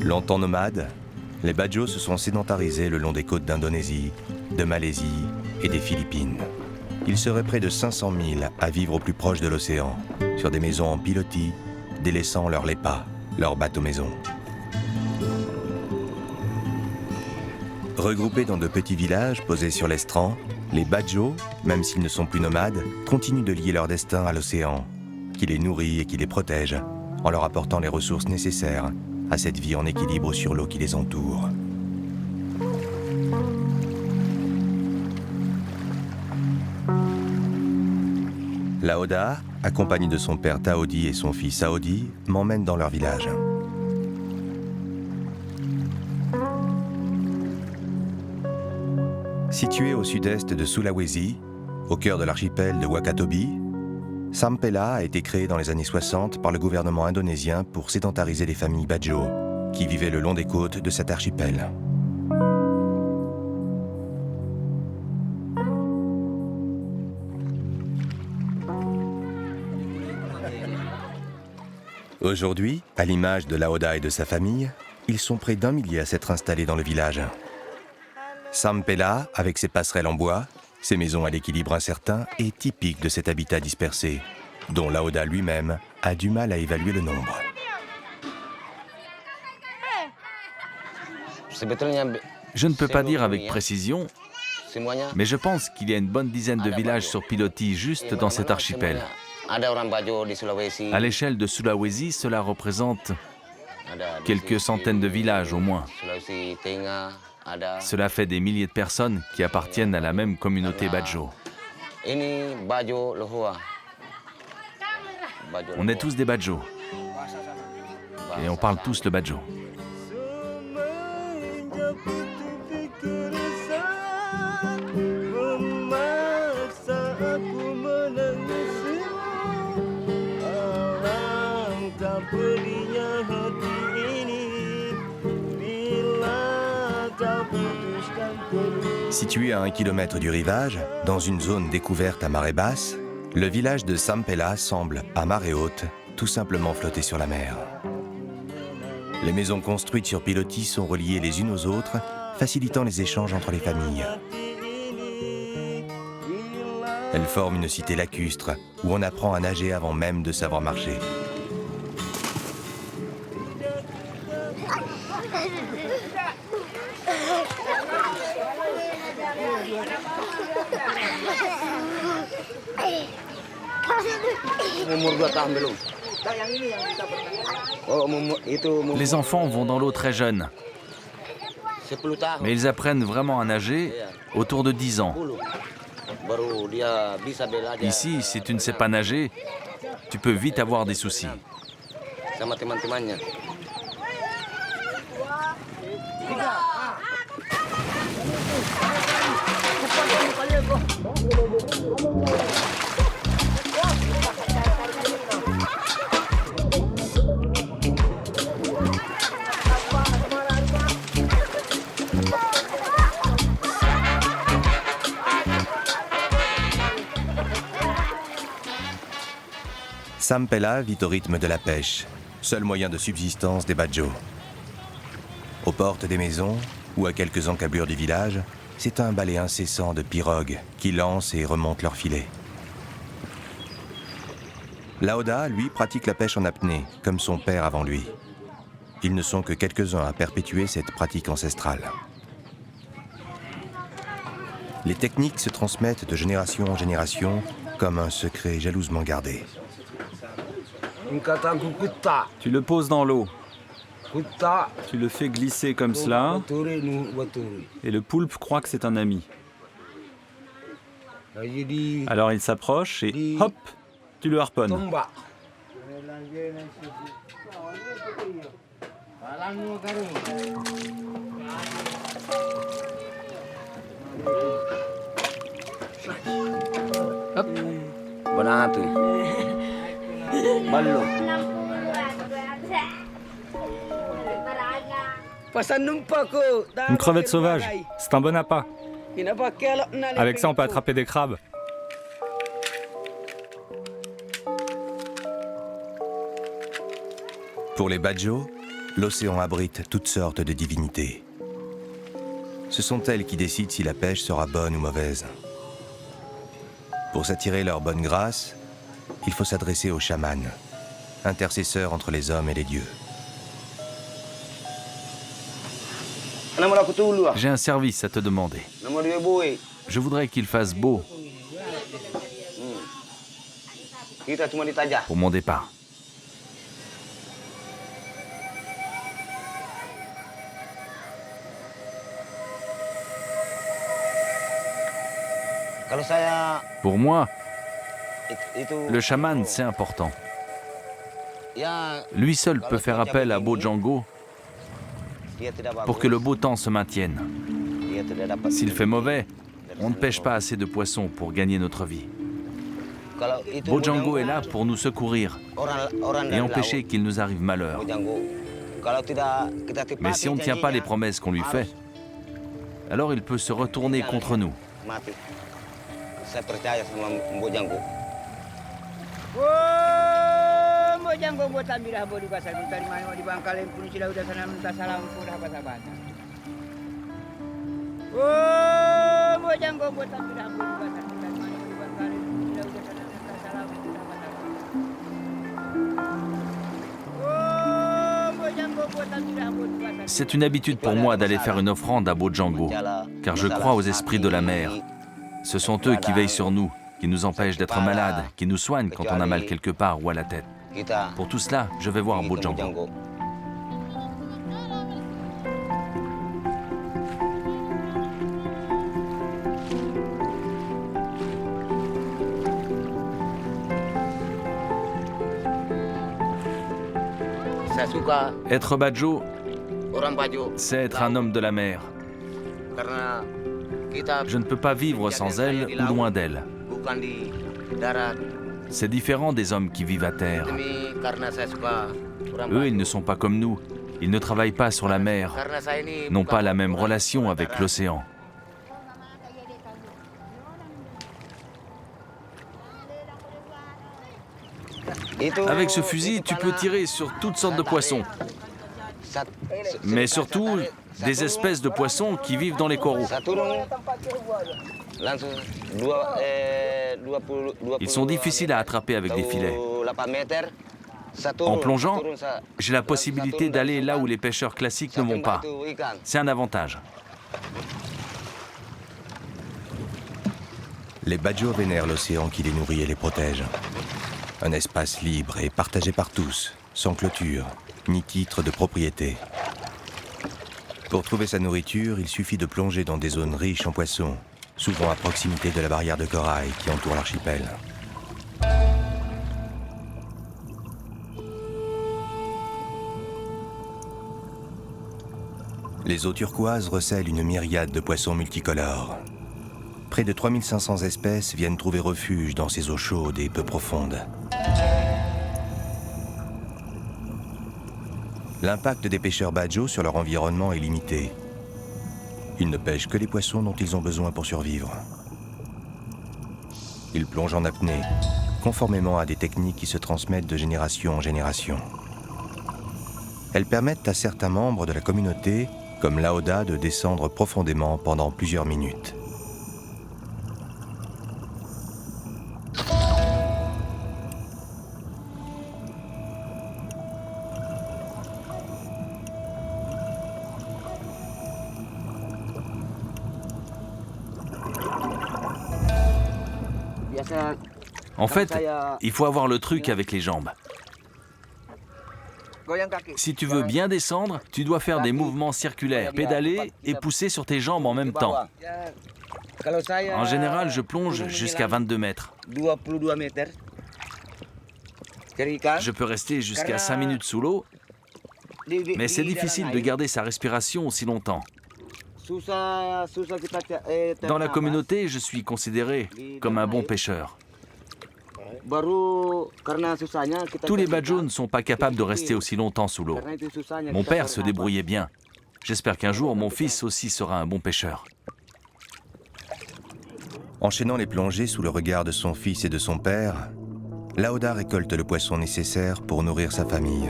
Longtemps nomades, les Bajau se sont sédentarisés le long des côtes d'Indonésie, de Malaisie et des Philippines. Ils seraient près de 500 000 à vivre au plus proche de l'océan, sur des maisons en pilotis, délaissant leurs lépas, leurs bateaux-maisons. Regroupés dans de petits villages posés sur l'estran, les Bajau, même s'ils ne sont plus nomades, continuent de lier leur destin à l'océan, qui les nourrit et qui les protège, en leur apportant les ressources nécessaires à cette vie en équilibre sur l'eau qui les entoure. Laoda, accompagnée de son père Taodi et son fils Saodi, m'emmène dans leur village. Situé au sud-est de Sulawesi, au cœur de l'archipel de Wakatobi, Sampela a été créé dans les années 60 par le gouvernement indonésien pour sédentariser les familles Bajau, qui vivaient le long des côtes de cet archipel. Aujourd'hui, à l'image de Laoda et de sa famille, ils sont près d'1 millier à s'être installés dans le village. Sampela, avec ses passerelles en bois, ses maisons à l'équilibre incertain, est typique de cet habitat dispersé, dont Laoda lui-même a du mal à évaluer le nombre. Je ne peux pas dire avec précision, mais je pense qu'il y a une bonne dizaine de villages sur pilotis juste dans cet archipel. À l'échelle de Sulawesi, cela représente quelques centaines de villages au moins. Cela fait des milliers de personnes qui appartiennent à la même communauté Bajau. On est tous des Bajau. Et on parle tous le Bajau. Situé à 1 kilomètre du rivage, dans une zone découverte à marée basse, le village de Sampela semble, à marée haute, tout simplement flotter sur la mer. Les maisons construites sur pilotis sont reliées les unes aux autres, facilitant les échanges entre les familles. Elles forment une cité lacustre, où on apprend à nager avant même de savoir marcher. Les enfants vont dans l'eau très jeunes, mais ils apprennent vraiment à nager autour de 10 ans. Ici, si tu ne sais pas nager, tu peux vite avoir des soucis. Sampela vit au rythme de la pêche, seul moyen de subsistance des Bajau. Aux portes des maisons, ou à quelques encablures du village, c'est un balai incessant de pirogues qui lancent et remontent leurs filets. Laoda, lui, pratique la pêche en apnée, comme son père avant lui. Ils ne sont que quelques-uns à perpétuer cette pratique ancestrale. Les techniques se transmettent de génération en génération comme un secret jalousement gardé. Tu le poses dans l'eau. Tu le fais glisser comme cela. Et le poulpe croit que c'est un ami. Alors il s'approche et hop, tu le harponnes. Hop. Une crevette sauvage, c'est un bon appât. Avec ça, on peut attraper des crabes. Pour les Bajau, l'océan abrite toutes sortes de divinités. Ce sont elles qui décident si la pêche sera bonne ou mauvaise. Pour s'attirer leur bonne grâce, il faut s'adresser aux chamans, intercesseurs entre les hommes et les dieux. J'ai un service à te demander. Je voudrais qu'il fasse beau pour mon départ. Pour moi, le chaman, c'est important. Lui seul peut faire appel à Bojangles pour que le beau temps se maintienne. S'il fait mauvais, on ne pêche pas assez de poissons pour gagner notre vie. Bojangles est là pour nous secourir et empêcher qu'il nous arrive malheur. Mais si on ne tient pas les promesses qu'on lui fait, alors il peut se retourner contre nous. Saya percaya sama Bojangles. Bojangles buat ambil habo di pasar mentari mana di Bangkalem pun sudah sana minta salam pun sahabat-sahabat. Bojangles buat ambil habo di pasar mentari mana di Bangkalem pun sudah sana minta salam pun sahabat-sahabat. C'est une habitude pour moi d'aller faire une offrande à Bojangles, car je crois aux esprits de la mer. Ce sont eux qui veillent sur nous, qui nous empêchent d'être malades, qui nous soignent quand on a mal quelque part ou à la tête. Pour tout cela, je vais voir Bojangles. Être Bajo, c'est être un homme de la mer. Je ne peux pas vivre sans elle ou loin d'elle. C'est différent des hommes qui vivent à terre. Eux, ils ne sont pas comme nous. Ils ne travaillent pas sur la mer, n'ont pas la même relation avec l'océan. Avec ce fusil, tu peux tirer sur toutes sortes de poissons. Mais surtout, des espèces de poissons qui vivent dans les coraux. Ils sont difficiles à attraper avec des filets. En plongeant, j'ai la possibilité d'aller là où les pêcheurs classiques ne vont pas. C'est un avantage. Les Bajos vénèrent l'océan qui les nourrit et les protège. Un espace libre et partagé par tous, sans clôture, ni titre de propriété. Pour trouver sa nourriture, il suffit de plonger dans des zones riches en poissons, souvent à proximité de la barrière de corail qui entoure l'archipel. Les eaux turquoises recèlent une myriade de poissons multicolores. Près de 3500 espèces viennent trouver refuge dans ces eaux chaudes et peu profondes. L'impact des pêcheurs Bajos sur leur environnement est limité. Ils ne pêchent que les poissons dont ils ont besoin pour survivre. Ils plongent en apnée, conformément à des techniques qui se transmettent de génération en génération. Elles permettent à certains membres de la communauté, comme Laoda, de descendre profondément pendant plusieurs minutes. En fait, il faut avoir le truc avec les jambes. Si tu veux bien descendre, tu dois faire des mouvements circulaires, pédaler et pousser sur tes jambes en même temps. En général, je plonge jusqu'à 22 mètres. Je peux rester jusqu'à 5 minutes sous l'eau, mais c'est difficile de garder sa respiration aussi longtemps. Dans la communauté, je suis considéré comme un bon pêcheur. Tous les Bajos ne sont pas capables de rester aussi longtemps sous l'eau. Mon père se débrouillait bien. J'espère qu'un jour, mon fils aussi sera un bon pêcheur. Enchaînant les plongées sous le regard de son fils et de son père, Laoda récolte le poisson nécessaire pour nourrir sa famille.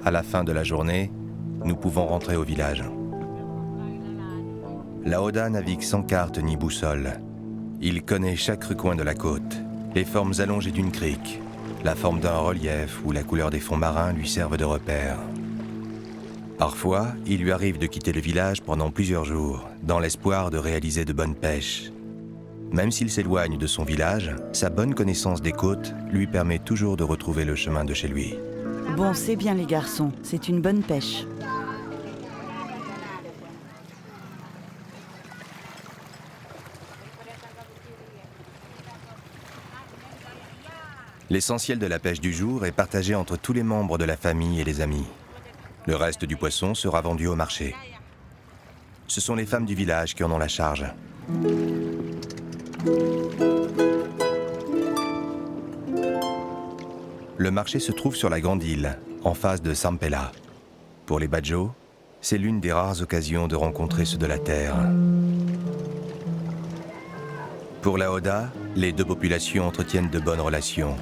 À la fin de la journée, nous pouvons rentrer au village. La Oda navigue sans carte ni boussole. Il connaît chaque recoin de la côte, les formes allongées d'une crique, la forme d'un relief ou la couleur des fonds marins lui servent de repère. Parfois, il lui arrive de quitter le village pendant plusieurs jours, dans l'espoir de réaliser de bonnes pêches. Même s'il s'éloigne de son village, sa bonne connaissance des côtes lui permet toujours de retrouver le chemin de chez lui. Bon, c'est bien les garçons, c'est une bonne pêche. L'essentiel de la pêche du jour est partagé entre tous les membres de la famille et les amis. Le reste du poisson sera vendu au marché. Ce sont les femmes du village qui en ont la charge. Le marché se trouve sur la grande île, en face de Sampela. Pour les Badjo, c'est l'une des rares occasions de rencontrer ceux de la terre. Pour la Oda, les deux populations entretiennent de bonnes relations.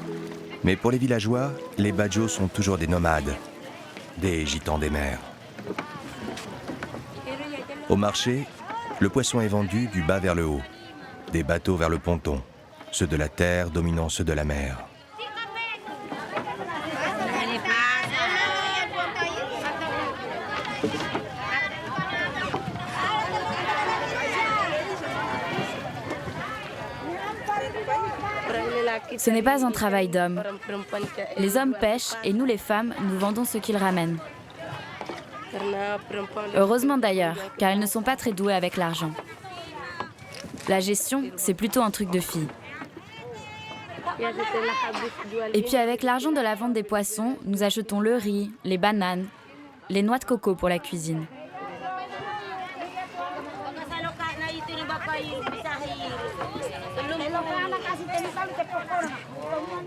Mais pour les villageois, les Badjo sont toujours des nomades, des gitans des mers. Au marché, le poisson est vendu du bas vers le haut, des bateaux vers le ponton, ceux de la terre dominant ceux de la mer. Ce n'est pas un travail d'homme. Les hommes pêchent et nous, les femmes, nous vendons ce qu'ils ramènent. Heureusement d'ailleurs, car ils ne sont pas très doués avec l'argent. La gestion, c'est plutôt un truc de filles. Et puis avec l'argent de la vente des poissons, nous achetons le riz, les bananes, les noix de coco pour la cuisine.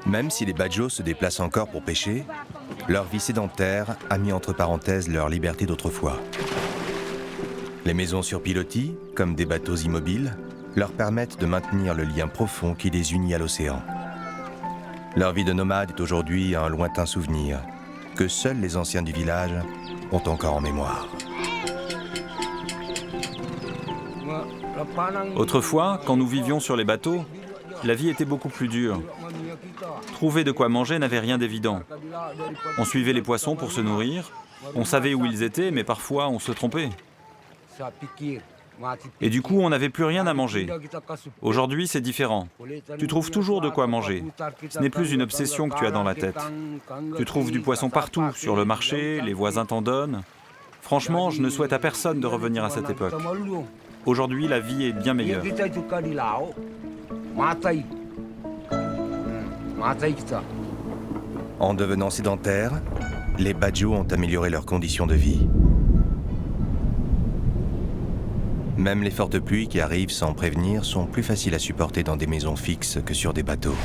Même si les Badjo se déplacent encore pour pêcher, leur vie sédentaire a mis entre parenthèses leur liberté d'autrefois. Les maisons sur pilotis, comme des bateaux immobiles, leur permettent de maintenir le lien profond qui les unit à l'océan. Leur vie de nomade est aujourd'hui un lointain souvenir que seuls les anciens du village ont encore en mémoire. Autrefois, quand nous vivions sur les bateaux, la vie était beaucoup plus dure. Trouver de quoi manger n'avait rien d'évident. On suivait les poissons pour se nourrir, on savait où ils étaient, mais parfois on se trompait. Et du coup, on n'avait plus rien à manger. Aujourd'hui, c'est différent. Tu trouves toujours de quoi manger. Ce n'est plus une obsession que tu as dans la tête. Tu trouves du poisson partout, sur le marché, les voisins t'en donnent. Franchement, je ne souhaite à personne de revenir à cette époque. Aujourd'hui, la vie est bien meilleure. En devenant sédentaires, les Badjo ont amélioré leurs conditions de vie. Même les fortes pluies qui arrivent sans prévenir sont plus faciles à supporter dans des maisons fixes que sur des bateaux.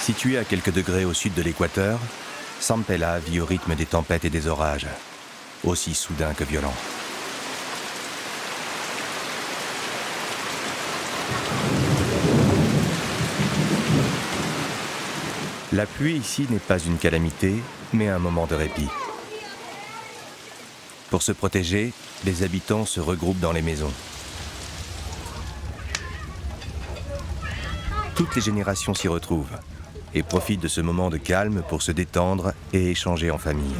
Situé à quelques degrés au sud de l'équateur, Sampela vit au rythme des tempêtes et des orages, aussi soudains que violents. La pluie ici n'est pas une calamité, mais un moment de répit. Pour se protéger, les habitants se regroupent dans les maisons. Toutes les générations s'y retrouvent et profitent de ce moment de calme pour se détendre et échanger en famille.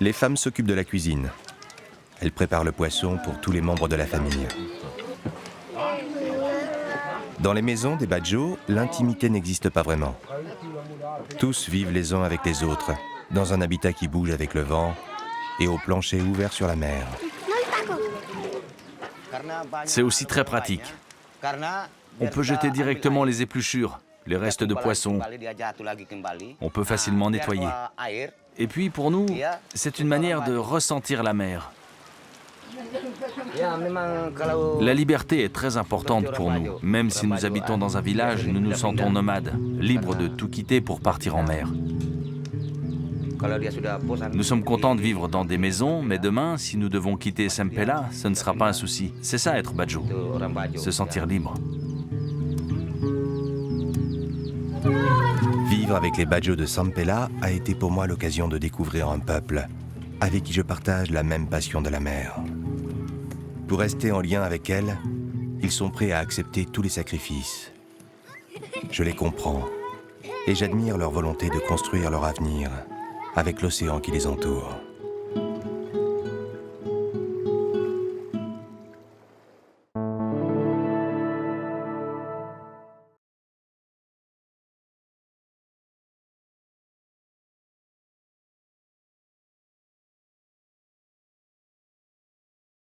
Les femmes s'occupent de la cuisine. Elles préparent le poisson pour tous les membres de la famille. Dans les maisons des Badjo, l'intimité n'existe pas vraiment. Tous vivent les uns avec les autres, dans un habitat qui bouge avec le vent et au plancher ouvert sur la mer. C'est aussi très pratique. On peut jeter directement les épluchures, les restes de poissons. On peut facilement nettoyer. Et puis pour nous, c'est une manière de ressentir la mer. La liberté est très importante pour nous. Même si nous habitons dans un village, nous nous sentons nomades, libres de tout quitter pour partir en mer. Nous sommes contents de vivre dans des maisons, mais demain, si nous devons quitter Sempela, ce ne sera pas un souci. C'est ça être Bajo, se sentir libre. Vivre avec les Bajos de Sempela a été pour moi l'occasion de découvrir un peuple avec qui je partage la même passion de la mer. Pour rester en lien avec elle, ils sont prêts à accepter tous les sacrifices. Je les comprends et j'admire leur volonté de construire leur avenir avec l'océan qui les entoure.